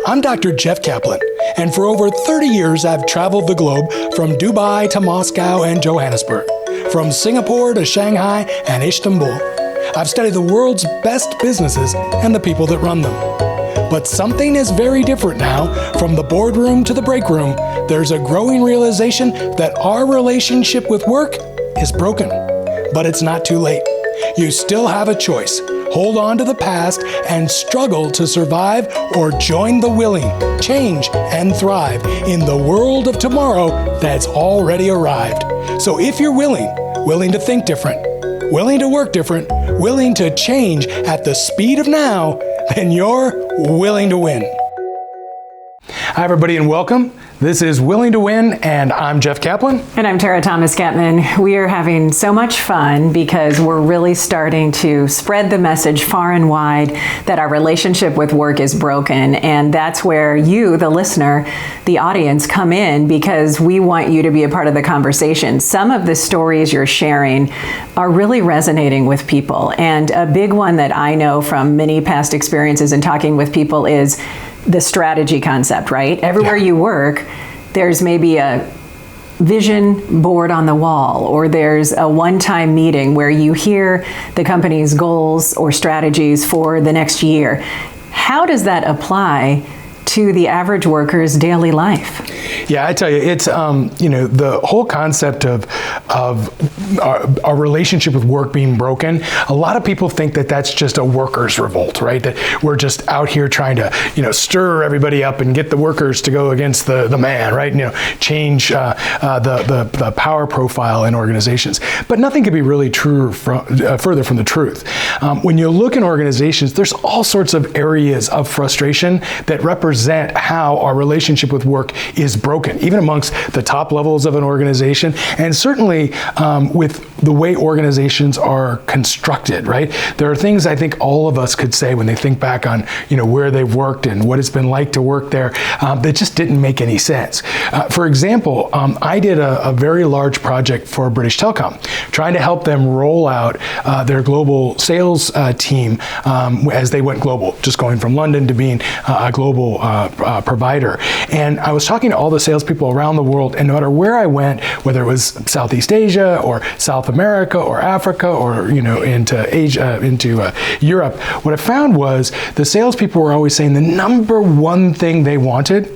I'm Dr. Jeff Kaplan, and for over 30 years I've traveled the globe from Dubai to Moscow and Johannesburg, from Singapore to Shanghai and Istanbul. I've studied the world's best businesses and the people that run them. But something is very different now. From the boardroom to the break room, there's a growing realization that our relationship with work is broken. But it's not too late. You still have a choice. Hold on to the past and struggle to survive, or join the willing, change, and thrive in the world of tomorrow that's already arrived. So if you're willing to think different, willing to work different, willing to change at the speed of now, then you're willing to win. Hi, everybody, and welcome. This is Willing to Win, and I'm Jeff Kaplan. And I'm Tara Thomas-Catman. We are having so much fun because we're really starting to spread the message far and wide that our relationship with work is broken. And that's where you, the listener, the audience, come in, because we want you to be a part of the conversation. Some of the stories you're sharing are really resonating with people. And a big one that I know from many past experiences in talking with people is the strategy concept, right? Everywhere you work, there's maybe a vision board on the wall, or there's a one-time meeting where you hear the company's goals or strategies for the next year. How does that apply to the average worker's daily life? Yeah, I tell you, it's the whole concept of our relationship with work being broken. A lot of people think that that's just a workers' revolt, right? That we're just out here trying to stir everybody up and get the workers to go against the man, right? Change the power profile in organizations. But nothing could be really truer further from the truth. When you look in organizations, there's all sorts of areas of frustration that represent how our relationship with work is broken, even amongst the top levels of an organization, and certainly with the way organizations are constructed, right? There are things I think all of us could say when they think back on where they've worked and what it's been like to work there that just didn't make any sense. For example, I did a very large project for British Telecom, trying to help them roll out their global sales team as they went global, just going from London to being a global provider. And I was talking to all the salespeople around the world, and no matter where I went, whether it was Southeast Asia or South America or Africa or into Asia, into Europe, what I found was the salespeople were always saying the number one thing they wanted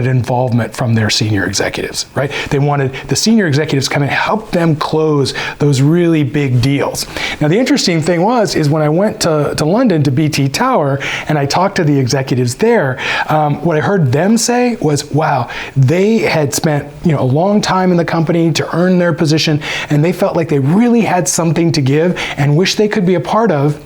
involvement from their senior executives, right? They wanted the senior executives to come and help them close those really big deals. Now, the interesting thing is when I went to London to BT Tower and I talked to the executives there, what I heard them say was, wow, they had spent a long time in the company to earn their position, and they felt like they really had something to give and wish they could be a part of,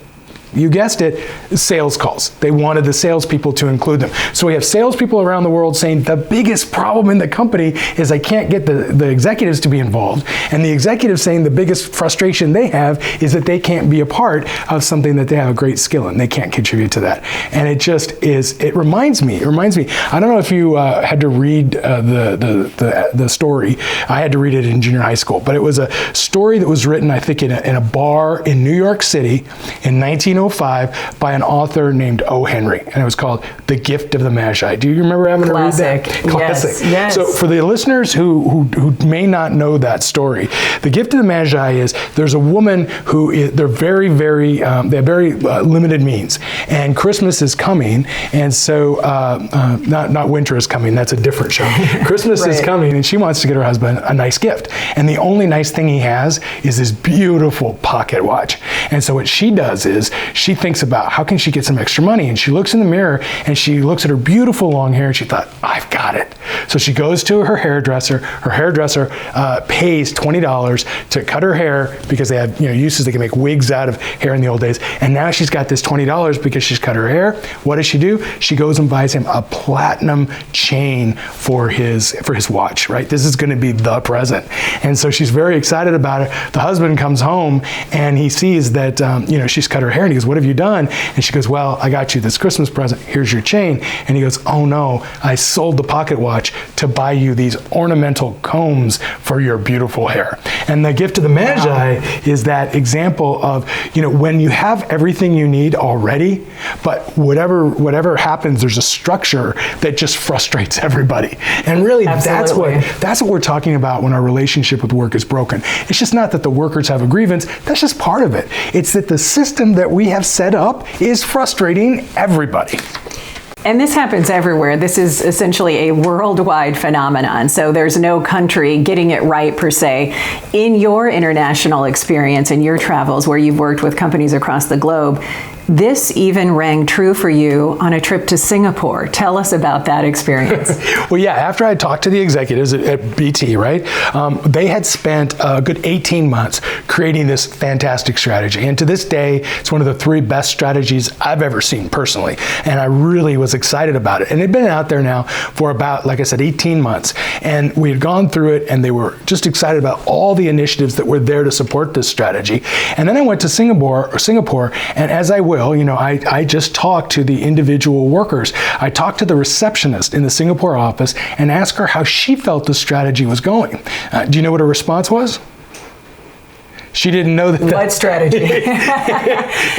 you guessed it, sales calls. They wanted the salespeople to include them. So we have salespeople around the world saying the biggest problem in the company is I can't get the executives to be involved. And the executives saying the biggest frustration they have is that they can't be a part of something that they have a great skill in. They can't contribute to that. And it reminds me, I don't know if you had to read the story. I had to read it in junior high school, but it was a story that was written, I think, in a bar in New York City in 1905 by an author named O. Henry, and it was called The Gift of the Magi. Do you remember having to read that? Classic. Yes. So for the listeners who may not know that story, The Gift of the Magi is there's a woman they're very, very, they have very limited means, and Christmas is coming, and so not winter is coming, that's a different show. Christmas is coming, and she wants to get her husband a nice gift, and the only nice thing he has is this beautiful pocket watch. And so what she does is she thinks about how can she get some extra money, and she looks in the mirror and she looks at her beautiful long hair and she thought, I've got it. So she goes to her hairdresser. Her hairdresser pays $20 to cut her hair because they have uses they can make wigs out of hair in the old days. And now she's got this $20 because she's cut her hair. What does she do? She goes and buys him a platinum chain for his watch, right? This is going to be the present. And so she's very excited about it. The husband comes home and he sees that she's cut her hair, and he goes, what have you done? And she goes, well, I got you this Christmas present. Here's your chain. And he goes, oh no, I sold the pocket watch to buy you these ornamental combs for your beautiful hair. And the gift of the Magi is that example of, when you have everything you need already, but whatever happens, there's a structure that just frustrates everybody. And really, that's what we're talking about when our relationship with work is broken. It's just not that the workers have a grievance, that's just part of it. It's that the system that we have set up is frustrating everybody. And this happens everywhere. This is essentially a worldwide phenomenon. So there's no country getting it right per se. In your international experience, in your travels where you've worked with companies across the globe, this even rang true for you on a trip to Singapore. Tell us about that experience. Well, yeah, after I talked to the executives at BT, right, they had spent a good 18 months creating this fantastic strategy. And to this day, it's one of the 3 best strategies I've ever seen personally. And I really was excited about it. And it had been out there now for about, like I said, 18 months. And we had gone through it, and they were just excited about all the initiatives that were there to support this strategy. And then I went to Singapore, and as I will, I just talked to the individual workers. I talked to the receptionist in the Singapore office and asked her how she felt the strategy was going. Do you know what her response was? She didn't know that. What strategy?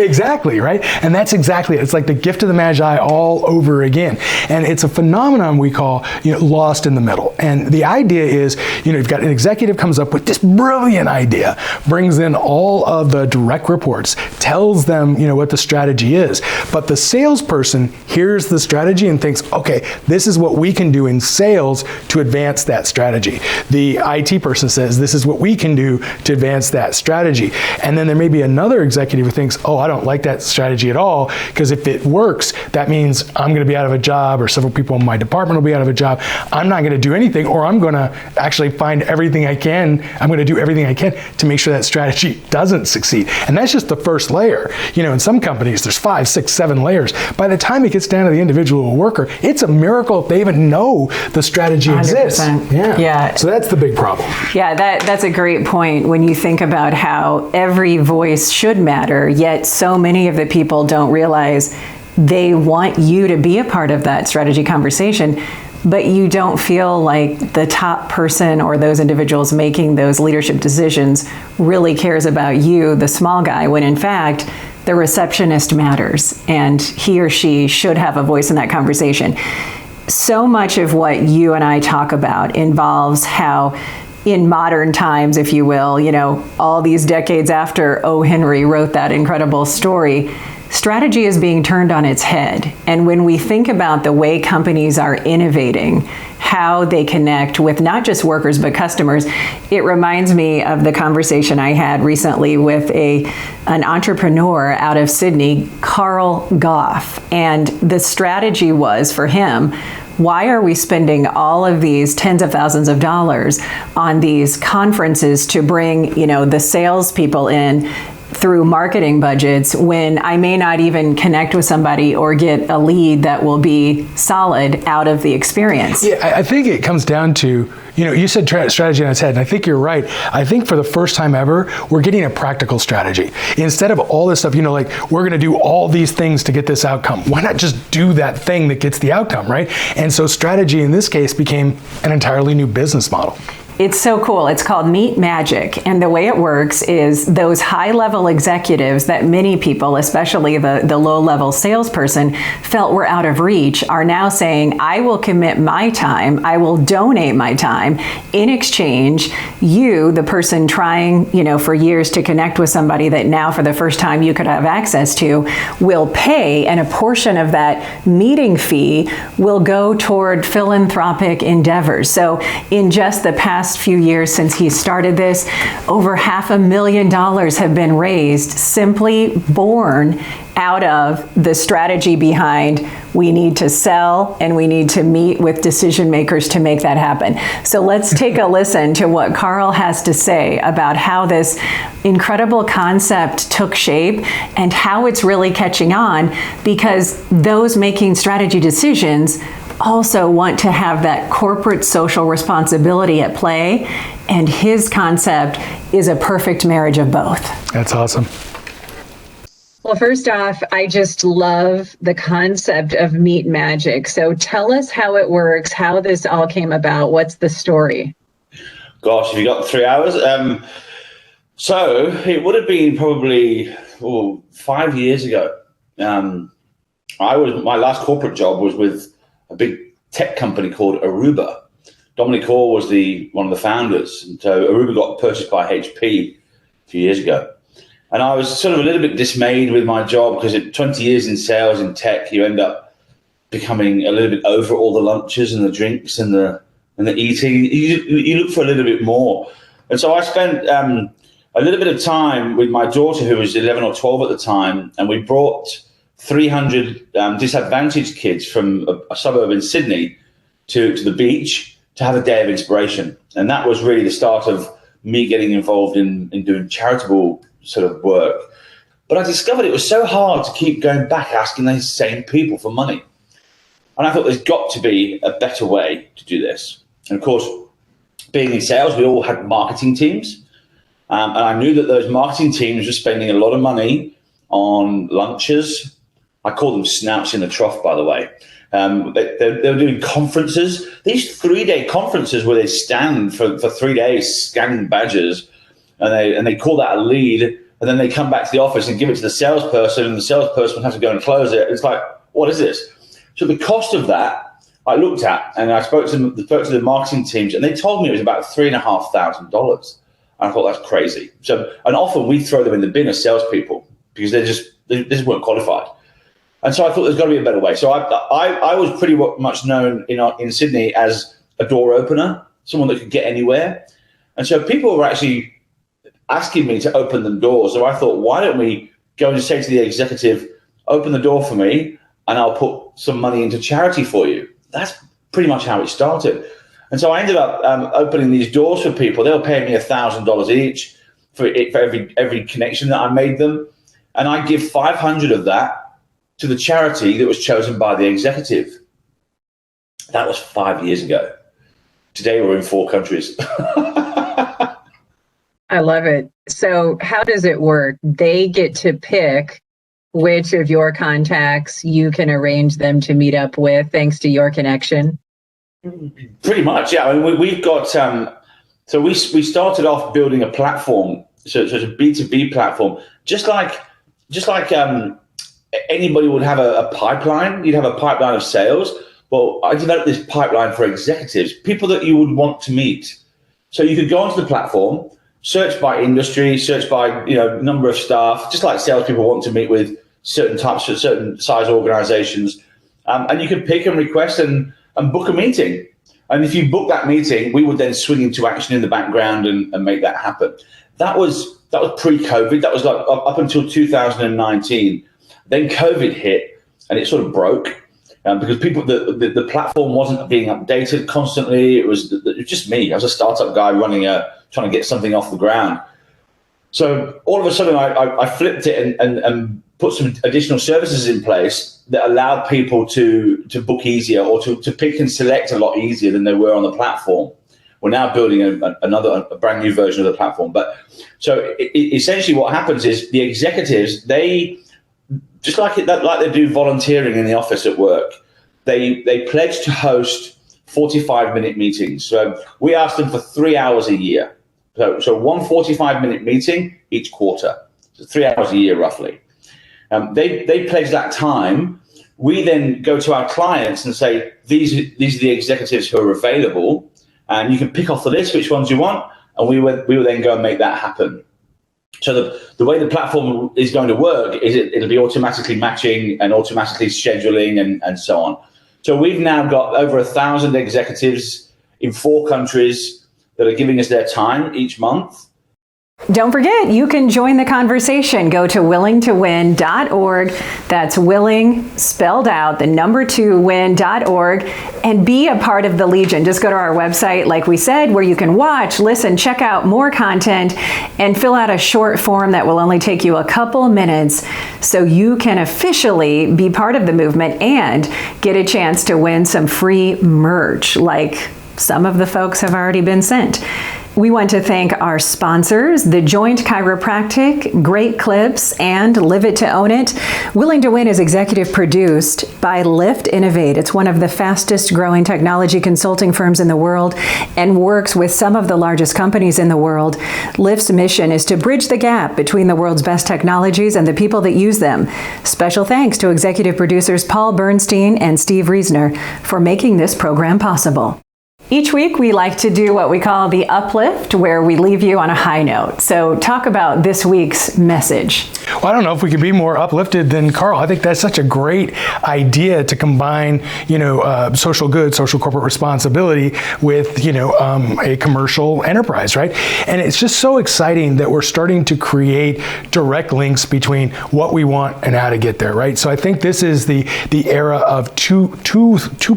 Exactly, right? And that's exactly it. It's like the gift of the Magi all over again. And it's a phenomenon we call, lost in the middle. And the idea is, you've got an executive comes up with this brilliant idea, brings in all of the direct reports, tells them, what the strategy is. But the salesperson hears the strategy and thinks, okay, this is what we can do in sales to advance that strategy. The IT person says, this is what we can do to advance that strategy. And then there may be another executive who thinks, oh, I don't like that strategy at all, because if it works, that means I'm going to be out of a job, or several people in my department will be out of a job. I'm not going to do anything, or I'm going to actually find everything I can. I'm going to do everything I can to make sure that strategy doesn't succeed. And that's just the first layer. In some companies, there's 5, 6, 7 layers. By the time it gets down to the individual worker, it's a miracle if they even know the strategy 100%. Exists. Yeah. So that's the big problem. Yeah, that's a great point when you think about how every voice should matter, yet so many of the people don't realize they want you to be a part of that strategy conversation, but you don't feel like the top person or those individuals making those leadership decisions really cares about you, the small guy, when in fact, the receptionist matters, and he or she should have a voice in that conversation. So much of what you and I talk about involves how in modern times, if you will, all these decades after O. Henry wrote that incredible story, strategy is being turned on its head. And when we think about the way companies are innovating, how they connect with not just workers but customers, it reminds me of the conversation I had recently with an entrepreneur out of Sydney, Carl Gough. And the strategy was for him, why are we spending all of these tens of thousands of dollars on these conferences to bring, the salespeople in through marketing budgets when I may not even connect with somebody or get a lead that will be solid out of the experience? Yeah, I think it comes down to, you said strategy on its head, and I think you're right. I think for the first time ever, we're getting a practical strategy. Instead of all this stuff, we're going to do all these things to get this outcome. Why not just do that thing that gets the outcome, right? And so strategy in this case became an entirely new business model. It's so cool. It's called Meet Magic. And the way it works is those high-level executives that many people, especially the low-level salesperson, felt were out of reach are now saying, I will commit my time, I will donate my time. In exchange, you, the person trying, for years to connect with somebody that now for the first time you could have access to, will pay, and a portion of that meeting fee will go toward philanthropic endeavors. So in just the past few years since he started this, over $500,000 have been raised, simply born out of the strategy behind we need to sell and we need to meet with decision makers to make that happen. So let's take a listen to what Carl has to say about how this incredible concept took shape and how it's really catching on, because those making strategy decisions also want to have that corporate social responsibility at play, and his concept is a perfect marriage of both. That's awesome. Well, first off, I just love the concept of Meet Magic. So tell us how it works, how this all came about. What's the story? Gosh, have you got 3 hours? So it would have been probably 5 years ago. My last corporate job was with a big tech company called Aruba. Dominic Orr was one of the founders. And so Aruba got purchased by HP a few years ago. And I was sort of a little bit dismayed with my job because at 20 years in sales in tech, you end up becoming a little bit over all the lunches and the drinks and the eating. You look for a little bit more. And so I spent a little bit of time with my daughter, who was 11 or 12 at the time, and we brought 300 disadvantaged kids from a suburb in Sydney to the beach to have a day of inspiration. And that was really the start of me getting involved in doing charitable sort of work. But I discovered it was so hard to keep going back asking these same people for money. And I thought there's got to be a better way to do this. And of course, being in sales, we all had marketing teams. And I knew that those marketing teams were spending a lot of money on lunches. I call them snouts in the trough, by the way. They were doing conferences, these 3-day conferences where they stand for 3 days scanning badges, and they call that a lead, and then they come back to the office and give it to the salesperson, and the salesperson has to go and close it. It's like, what is this? So the cost of that, I looked at, and I spoke to the marketing teams, and they told me it was about $3,500. And I thought, that's crazy. So, and often we throw them in the bin as salespeople because they just weren't qualified. And so I thought there's got to be a better way. So I was pretty much known in Sydney as a door opener, someone that could get anywhere. And so people were actually asking me to open them doors. So I thought, why don't we go and say to the executive, open the door for me and I'll put some money into charity for you. That's pretty much how it started. And so I ended up opening these doors for people. They were paying me $1,000 each for every connection that I made them. And I give 500 of that to the charity that was chosen by the executive. That was 5 years ago. Today we're in 4 countries. I love it. So how does it work? They get to pick which of your contacts you can arrange them to meet up with, thanks to your connection? Pretty much, yeah. I mean, we've got, so we started off building a platform. So it's a B2B platform, just like anybody would have a pipeline. You'd have a pipeline of sales. Well, I developed this pipeline for executives, people that you would want to meet. So you could go onto the platform, search by industry, search by number of staff, just like salespeople want to meet with certain types of certain size organizations, and you could pick and request and book a meeting. And if you book that meeting, we would then swing into action in the background and make that happen. That was pre-COVID. That was like up until 2019. Then COVID hit and it sort of broke because the platform wasn't being updated constantly. It was just me. I was a startup guy trying to get something off the ground. So all of a sudden I flipped it and put some additional services in place that allowed people to book easier or to pick and select a lot easier than they were on the platform. We're now building a brand new version of the platform. But so essentially what happens is the executives, they just like they do volunteering in the office at work, they pledge to host 45-minute meetings. So we ask them for 3 hours a year. So one 45-minute meeting each quarter. So 3 hours a year, roughly. They pledge that time. We then go to our clients and say, these are the executives who are available, and you can pick off the list which ones you want, and we will then go and make that happen. So the way the platform is going to work is it'll be automatically matching and automatically scheduling and so on. So we've now got over 1,000 executives in 4 countries that are giving us their time each month. Don't forget, you can join the conversation. Go to willingtowin.org. That's willing, spelled out, the number 2, win.org, and be a part of the Legion. Just go to our website, like we said, where you can watch, listen, check out more content, and fill out a short form that will only take you a couple minutes so you can officially be part of the movement and get a chance to win some free merch, like some of the folks have already been sent. We want to thank our sponsors, The Joint Chiropractic, Great Clips, and Live It to Own It. Willing to Win is executive produced by Lift Innovate. It's one of the fastest growing technology consulting firms in the world and works with some of the largest companies in the world. Lift's mission is to bridge the gap between the world's best technologies and the people that use them. Special thanks to executive producers Paul Bernstein and Steve Reisner for making this program possible. Each week, we like to do what we call the uplift, where we leave you on a high note. So talk about this week's message. Well, I don't know if we could be more uplifted than Carl. I think that's such a great idea to combine, social good, social corporate responsibility with, a commercial enterprise, right? And it's just so exciting that we're starting to create direct links between what we want and how to get there, right? So I think this is the era of two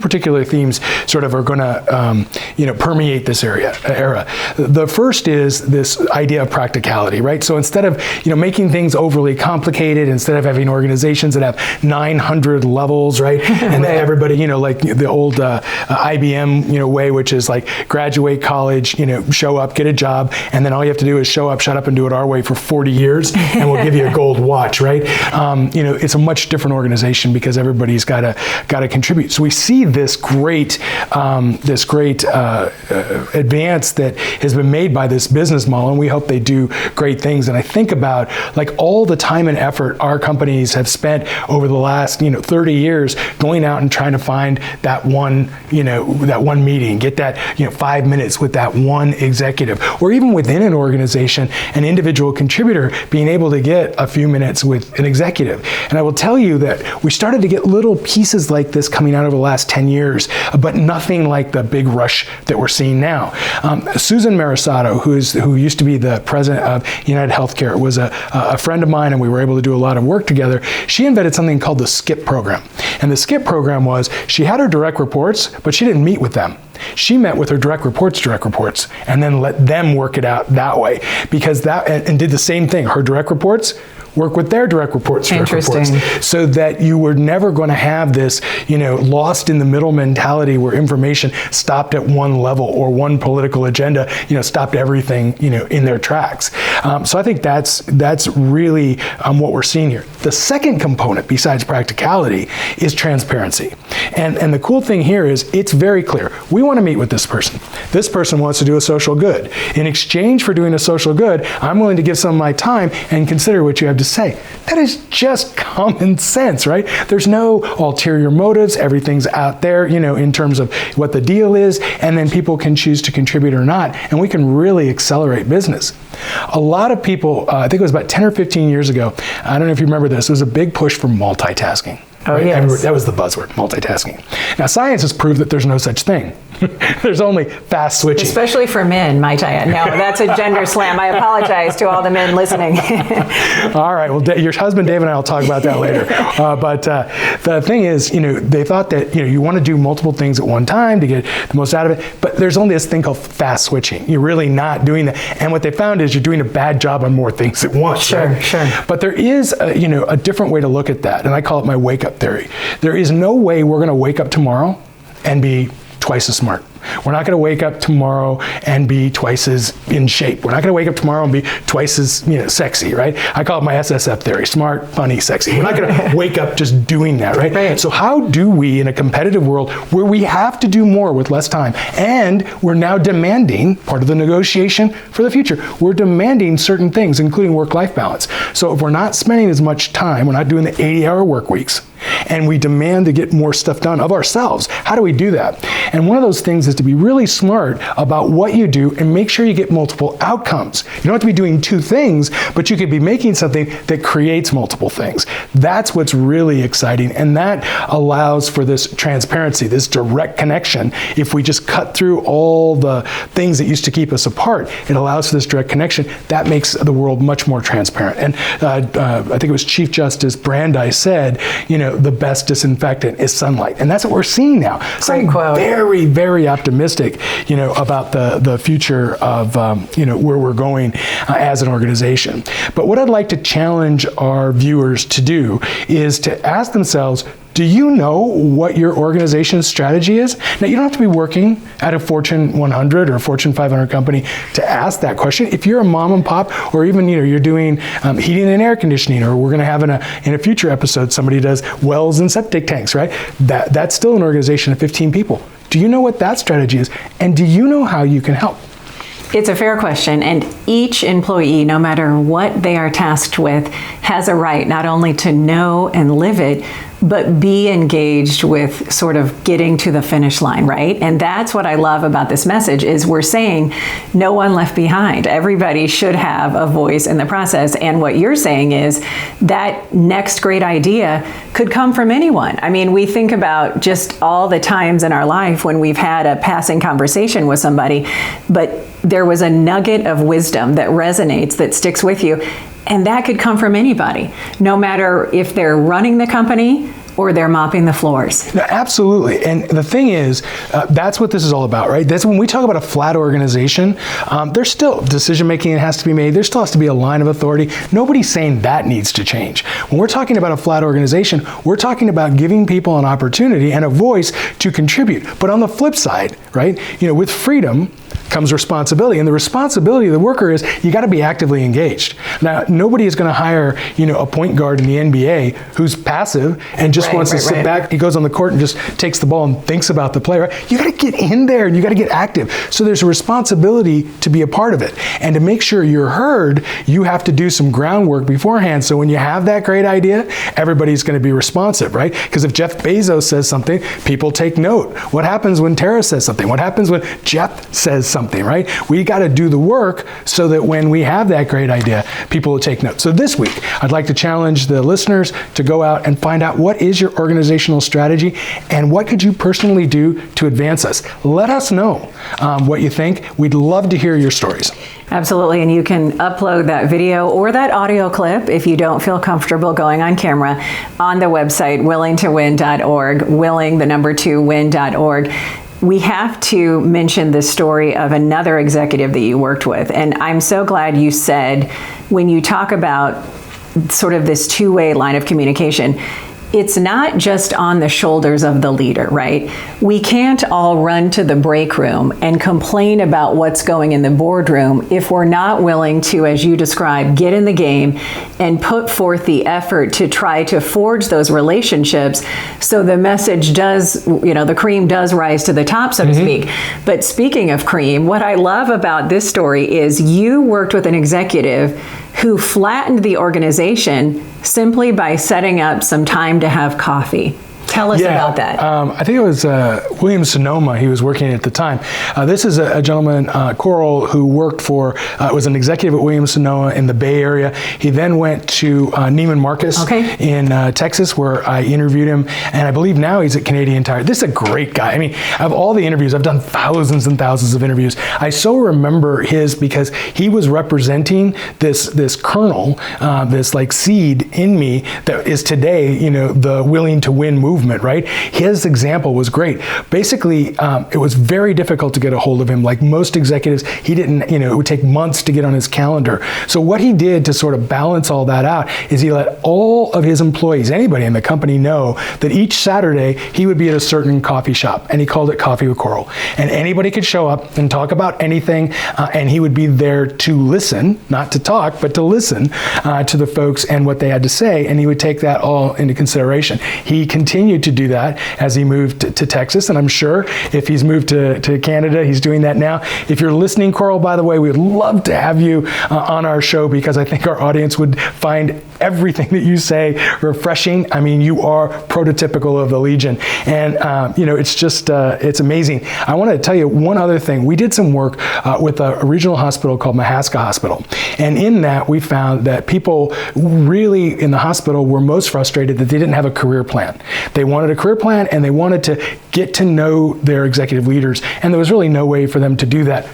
particular themes sort of are going to permeate this era. The first is this idea of practicality, right? So instead of, making things overly complicated, instead of having organizations that have 900 levels, right? And right. Everybody, like the old IBM, way, which is like graduate college, show up, get a job, and then all you have to do is show up, shut up, and do it our way for 40 years, and we'll give you a gold watch, right? It's a much different organization because everybody's got to contribute. So we see this great advance that has been made by this business model, and we hope they do great things. And I think about like all the time and effort our companies have spent over the last 30 years going out and trying to find that one meeting, get that 5 minutes with that one executive, or even within an organization, an individual contributor being able to get a few minutes with an executive. And I will tell you that we started to get little pieces like this coming out over the last 10 years, but nothing like the big rush that we're seeing now. Susan Marisato, who used to be the president of United Healthcare, was a friend of mine, and we were able to do a lot of work together. She invented something called the SKIP program. And the SKIP program was, she had her direct reports, but she didn't meet with them. She met with her direct reports, and then let them work it out that way. Because and did the same thing. Her direct reports work with their direct reports, so that you were never going to have this, lost in the middle mentality where information stopped at one level or one political agenda, stopped everything, in their tracks. So I think that's really what we're seeing here. The second component, besides practicality, is transparency. And the cool thing here is it's very clear. We want to meet with this person. This person wants to do a social good. In exchange for doing a social good, I'm willing to give some of my time and consider what you have to say. That is just common sense, right? There's no ulterior motives. Everything's out there, in terms of what the deal is, and then people can choose to contribute or not, and we can really accelerate business. A lot of people, I think it was about 10 or 15 years ago, I don't know if you remember this, there was a big push for multitasking. Oh, right? yes. That was the buzzword, multitasking. Now, science has proved that there's no such thing. There's only fast switching. Especially for men, might I add. No, that's a gender slam. I apologize to all the men listening. All right. Well, your husband, Dave, and I will talk about that later. But the thing is, they thought that, you want to do multiple things at one time to get the most out of it. But there's only this thing called fast switching. You're really not doing that. And what they found is you're doing a bad job on more things at once. Sure, right? sure. But there is, a different way to look at that. And I call it my wake-up theory. There is no way we're going to wake up tomorrow and be twice as smart. We're not going to wake up tomorrow and be twice as in shape. We're not going to wake up tomorrow and be twice as sexy, right? I call it my SSF theory: smart, funny, sexy. We're not going to wake up just doing that, right? So how do we, in a competitive world where we have to do more with less time, and we're now demanding, part of the negotiation for the future, we're demanding certain things, including work-life balance. So if we're not spending as much time, we're not doing the 80-hour work weeks, and we demand to get more stuff done of ourselves, how do we do that? And one of those things is to be really smart about what you do and make sure you get multiple outcomes. You don't have to be doing two things, but you could be making something that creates multiple things. That's what's really exciting, and that allows for this transparency, this direct connection. If we just cut through all the things that used to keep us apart, it allows for this direct connection. That makes the world much more transparent. And I think it was Chief Justice Brandeis said, the best disinfectant is sunlight. And that's what we're seeing now. So I'm very, very optimistic, about the future of, where we're going as an organization. But what I'd like to challenge our viewers to do is to ask themselves, Do you know what your organization's strategy is? Now, you don't have to be working at a Fortune 100 or Fortune 500 company to ask that question. If you're a mom and pop, or even you're doing heating and air conditioning, or we're going to have in a future episode somebody does wells and septic tanks, right? That's still an organization of 15 people. Do you know what that strategy is? And do you know how you can help? It's a fair question, and each employee, no matter what they are tasked with, has a right not only to know and live it, but be engaged with sort of getting to the finish line, right? And that's what I love about this message is we're saying no one left behind. Everybody should have a voice in the process. And what you're saying is that next great idea could come from anyone. I mean, we think about just all the times in our life when we've had a passing conversation with somebody, but there was a nugget of wisdom that resonates, that sticks with you. And that could come from anybody, no matter if they're running the company or they're mopping the floors. No, absolutely. And the thing is, that's what this is all about, right? That's when we talk about a flat organization, there's still decision-making that has to be made. There still has to be a line of authority. Nobody's saying that needs to change. When we're talking about a flat organization, we're talking about giving people an opportunity and a voice to contribute. But on the flip side, right, with freedom comes responsibility, and the responsibility of the worker is you got to be actively engaged. Now, nobody is going to hire, a point guard in the NBA who's passive and just wants to sit back. He goes on the court and just takes the ball and thinks about the play. Right? You got to get in there and you got to get active. So there's a responsibility to be a part of it, and to make sure you're heard, you have to do some groundwork beforehand. So when you have that great idea, everybody's going to be responsive, right? Because if Jeff Bezos says something, people take note. What happens when Tara says something? What happens when Jeff says something, right? We got to do the work so that when we have that great idea, people will take note. So this week, I'd like to challenge the listeners to go out and find out what is your organizational strategy and what could you personally do to advance us. Let us know what you think. We'd love to hear your stories. Absolutely, and you can upload that video or that audio clip if you don't feel comfortable going on camera on the website willingtowin.org, willing2win.org. We have to mention the story of another executive that you worked with. And I'm so glad you said, when you talk about sort of this two-way line of communication, it's not just on the shoulders of the leader, right? We can't all run to the break room and complain about what's going in the boardroom if we're not willing to, as you described, get in the game and put forth the effort to try to forge those relationships so the message does, the cream does rise to the top, so to speak. But speaking of cream, what I love about this story is you worked with an executive who flattened the organization simply by setting up some time to have coffee. Tell us about that. I think it was William Sonoma he was working at the time. This is a gentleman, Coral, who worked was an executive at William Sonoma in the Bay Area. He then went to Neiman Marcus in Texas, where I interviewed him, and I believe now he's at Canadian Tire. This is a great guy. I mean, of all the interviews, I've done thousands and thousands of interviews. I so remember his because he was representing this kernel, this like seed in me that is today, the Willing to Win movement. Right? His example was great. Basically, it was very difficult to get a hold of him. Like most executives, he didn't, it would take months to get on his calendar. So what he did to sort of balance all that out is he let all of his employees, anybody in the company, know that each Saturday he would be at a certain coffee shop, and he called it Coffee with Coral. And anybody could show up and talk about anything, and he would be there to listen, not to talk, but to listen to the folks and what they had to say, and he would take that all into consideration. He continued to do that as he moved to Texas, and I'm sure if he's moved to Canada, he's doing that now. If you're listening, Coral, by the way, we'd love to have you on our show, because I think our audience would find everything that you say refreshing. I mean, you are prototypical of the Legion, and it's just it's amazing. I want to tell you one other thing. We did some work with a regional hospital called Mahaska Hospital, and in that we found that people really in the hospital were most frustrated that they didn't have a career plan. They wanted a career plan, and they wanted to get to know their executive leaders, and there was really no way for them to do that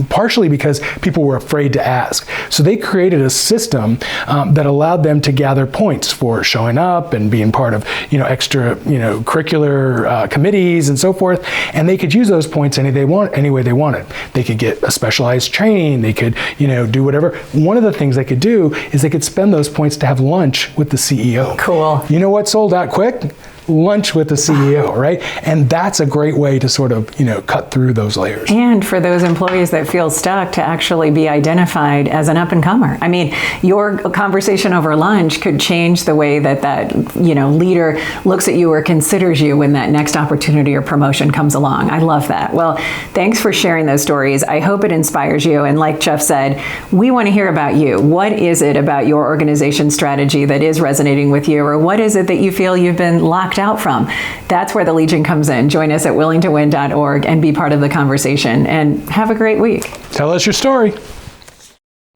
partially because people were afraid to ask. So they created a system that allowed them to gather points for showing up and being part of, extra, curricular committees and so forth. And they could use those points any way they wanted. They could get a specialized training. They could, do whatever. One of the things they could do is they could spend those points to have lunch with the CEO. Cool. You know what sold out quick? Lunch with the CEO, right? And that's a great way to sort of, cut through those layers. And for those employees that feel stuck, to actually be identified as an up-and-comer. I mean, your conversation over lunch could change the way that leader looks at you or considers you when that next opportunity or promotion comes along. I love that. Well, thanks for sharing those stories. I hope it inspires you. And like Jeff said, we want to hear about you. What is it about your organization strategy that is resonating with you? Or what is it that you feel you've been locked out from? That's where the Legion comes in. Join us at willingtowin.org and be part of the conversation. And have a great week. Tell us your story.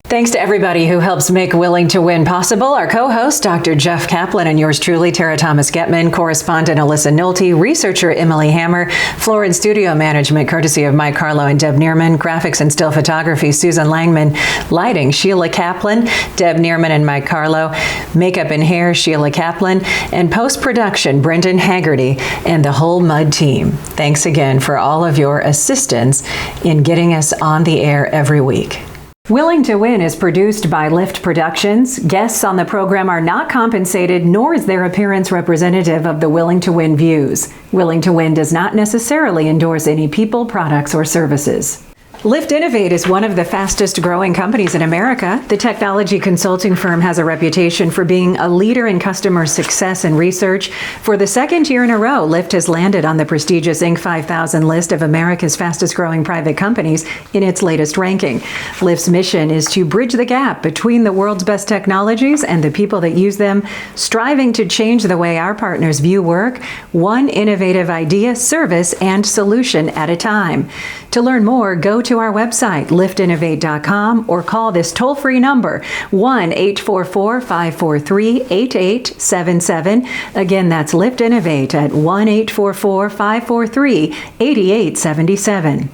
Thanks to everybody who helps make Willing to Win possible. Our co-host, Dr. Jeff Kaplan, and yours truly, Tara Thomas Getman, correspondent Alyssa Nolte, researcher Emily Hammer, floor and studio management courtesy of Mike Carlo and Deb Neerman, graphics and still photography Susan Langman, lighting Sheila Kaplan, Deb Neerman and Mike Carlo, makeup and hair Sheila Kaplan, and post-production Brendan Haggerty and the whole MUD team. Thanks again for all of your assistance in getting us on the air every week. Willing to Win is produced by Lift Productions. Guests on the program are not compensated, nor is their appearance representative of the Willing to Win views. Willing to Win does not necessarily endorse any people, products, or services. Lift Innovate is one of the fastest growing companies in America. The technology consulting firm has a reputation for being a leader in customer success and research. For the second year in a row, Lift has landed on the prestigious Inc. 5000 list of America's fastest growing private companies in its latest ranking. Lift's mission is to bridge the gap between the world's best technologies and the people that use them, striving to change the way our partners view work, one innovative idea, service, and solution at a time. To learn more, go to our website, liftinnovate.com, or call this toll-free number, 1-844-543-8877. Again, that's Lift Innovate at 1-844-543-8877.